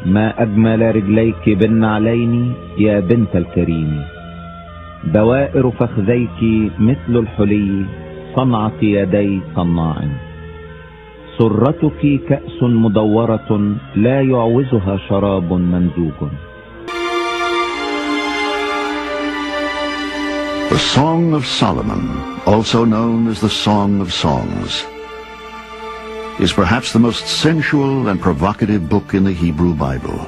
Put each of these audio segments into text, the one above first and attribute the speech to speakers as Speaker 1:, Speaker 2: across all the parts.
Speaker 1: ما أجمل رجليك بالنعلين يا بنت الكريم، دوائر فخذيك مثل الحلي صنعة يدي صناع، سرتك كأس مدورة لا يعوزها شراب ممزوج.
Speaker 2: The Song of Solomon, also known as the Song of Songs, is perhaps the most sensual and provocative book in the Hebrew Bible.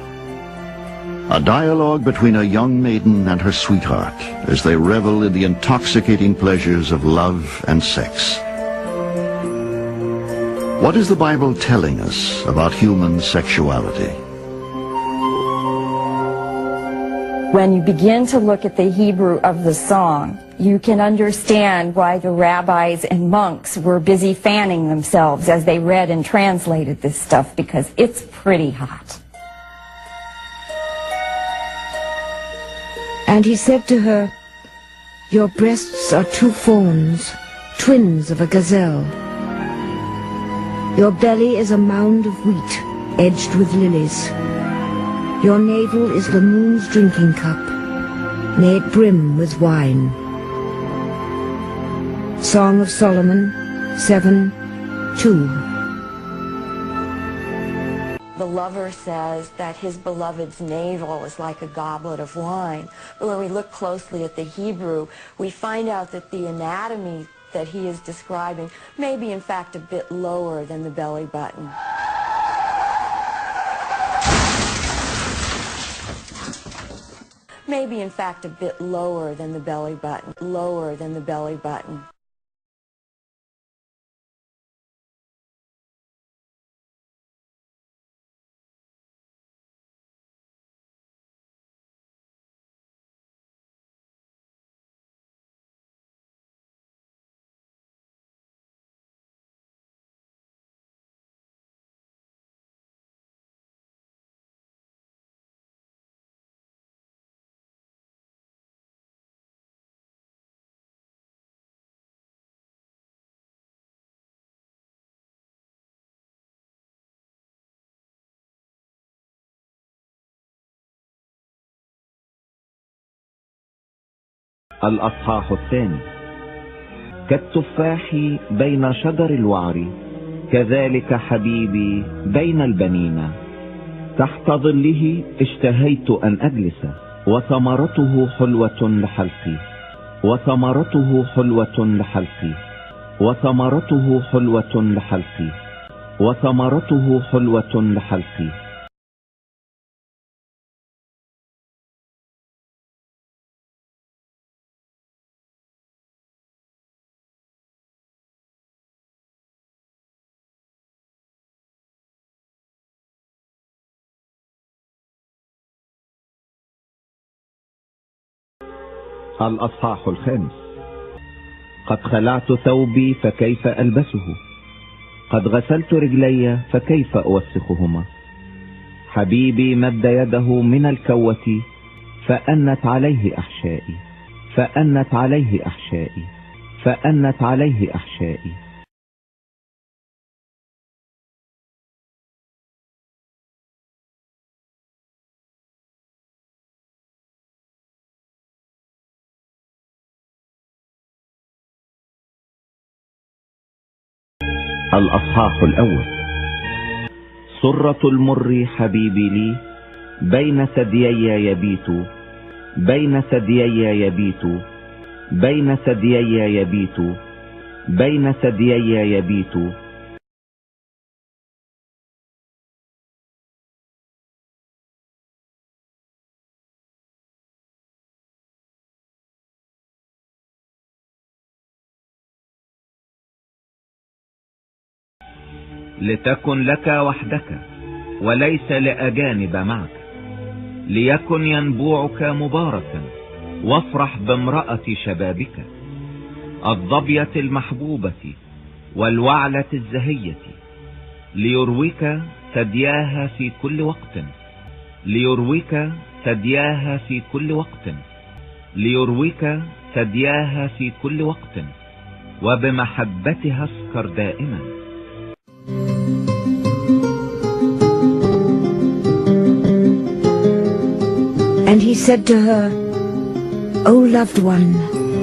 Speaker 2: A dialogue between a young maiden and her sweetheart as they revel in the intoxicating pleasures of love and sex. What is the Bible telling us about human sexuality?
Speaker 3: When you begin to look at the Hebrew of the song, you can understand why the rabbis and monks were busy fanning themselves as they read and translated this stuff, because it's pretty hot.
Speaker 4: And he said to her, "Your breasts are two fawns, twins of a gazelle. Your belly is a mound of wheat, edged with lilies. Your navel is the moon's drinking cup, may it brim with wine." Song of Solomon 7:2.
Speaker 3: The lover says that his beloved's navel is like a goblet of wine. But when we look closely at the Hebrew, we find out that the anatomy that he is describing may be in fact a bit lower than the belly button. Maybe in fact a bit lower than the belly button. Lower than the belly button.
Speaker 1: الأصحاح الثاني. كالتفاح بين شجر الوعر كذلك حبيبي بين البنين، تحت ظله اشتهيت أن أجلس، وثمرته حلوة لحلقي، وثمرته حلوة لحلقي، وثمرته حلوة لحلقي، وثمرته حلوة لحلقي. الأصحاح الخامس. قد خلعت ثوبي فكيف ألبسه، قد غسلت رجلي فكيف أوسخهما. حبيبي مد يده من الكوة فأنت عليه أحشائي، فأنت عليه أحشائي، فأنت عليه أحشائي. الأصحاح الأول. سرة المر حبيبي لي بين ثديي يبيت، بين ثديي يبيت، بين ثديي يبيت، بين ثديي يبيت. لتكن لك وحدك وليس لأجانب معك، ليكن ينبوعك مباركا وافرح بامرأة شبابك، الظبية المحبوبة والوعلة الزهية، ليرويك ثدياها في كل وقت، ليرويك ثدياها في كل وقت، ليرويك ثدياها في كل وقت، وبمحبتها اسكر دائما.
Speaker 4: And he said to her, O loved one,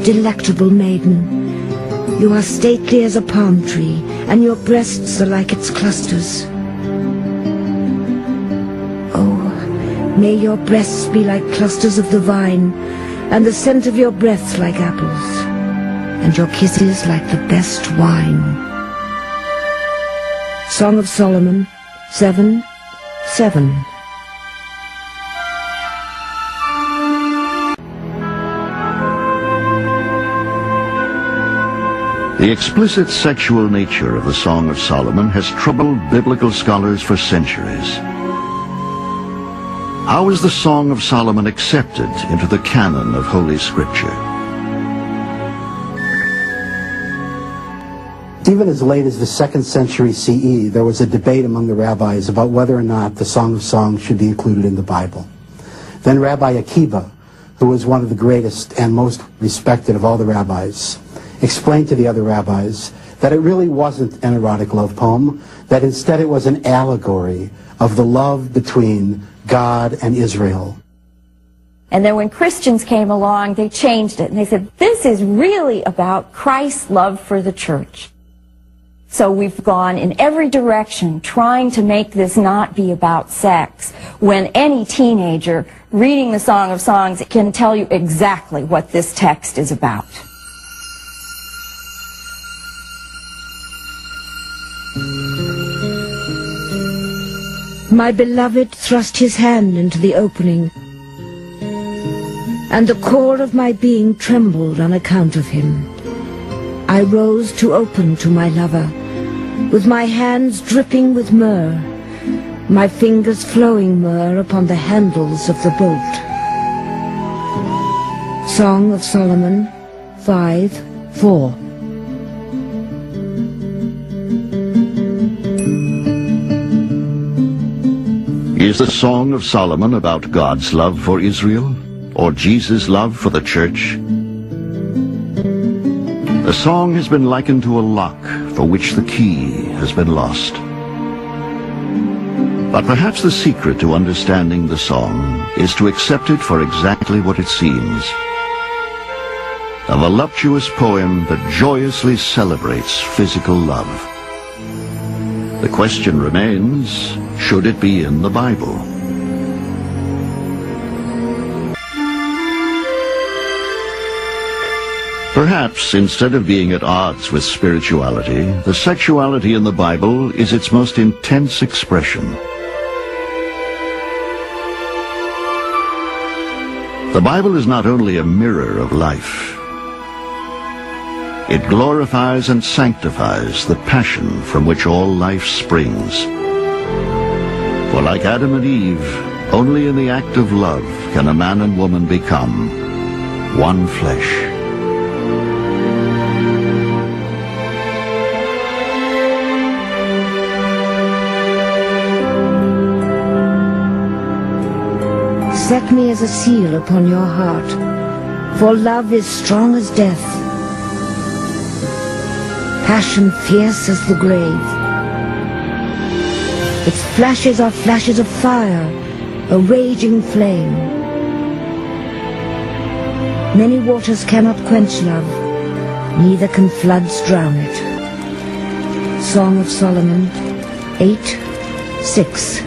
Speaker 4: delectable maiden, you are stately as a palm tree, and your breasts are like its clusters. Oh, may your breasts be like clusters of the vine, and the scent of your breath like apples, and your kisses like the best wine. Song of Solomon 7:7.
Speaker 2: The explicit sexual nature of the Song of Solomon has troubled biblical scholars for centuries. How is the Song of Solomon accepted into the canon of Holy Scripture?
Speaker 5: Even as late as the 2nd century CE, there was a debate among the rabbis about whether or not the Song of Songs should be included in the Bible. Then Rabbi Akiba, who was one of the greatest and most respected of all the rabbis, explained to the other rabbis that it really wasn't an erotic love poem, that instead it was an allegory of the love between God and Israel.
Speaker 6: And then when Christians came along, they changed it, and they said, this is really about Christ's love for the church. So we've gone in every direction trying to make this not be about sex, when any teenager reading the Song of Songs can tell you exactly what this text is about.
Speaker 4: My beloved thrust his hand into the opening, and the core of my being trembled on account of him. I rose to open to my lover, with my hands dripping with myrrh, my fingers flowing myrrh upon the handles of the bolt. Song of Solomon 5:4.
Speaker 2: Is the Song of Solomon about God's love for Israel, or Jesus' love for the church? The song has been likened to a lock for which the key has been lost. But perhaps the secret to understanding the song is to accept it for exactly what it seems. A voluptuous poem that joyously celebrates physical love. The question remains, should it be in the Bible? Perhaps, instead of being at odds with spirituality, the sexuality in the Bible is its most intense expression. The Bible is not only a mirror of life, it glorifies and sanctifies the passion from which all life springs. For like Adam and Eve, only in the act of love can a man and woman become one flesh.
Speaker 4: Set me as a seal upon your heart, for love is strong as death, passion fierce as the grave. Its flashes are flashes of fire, a raging flame. Many waters cannot quench love, neither can floods drown it. Song of Solomon 8:6.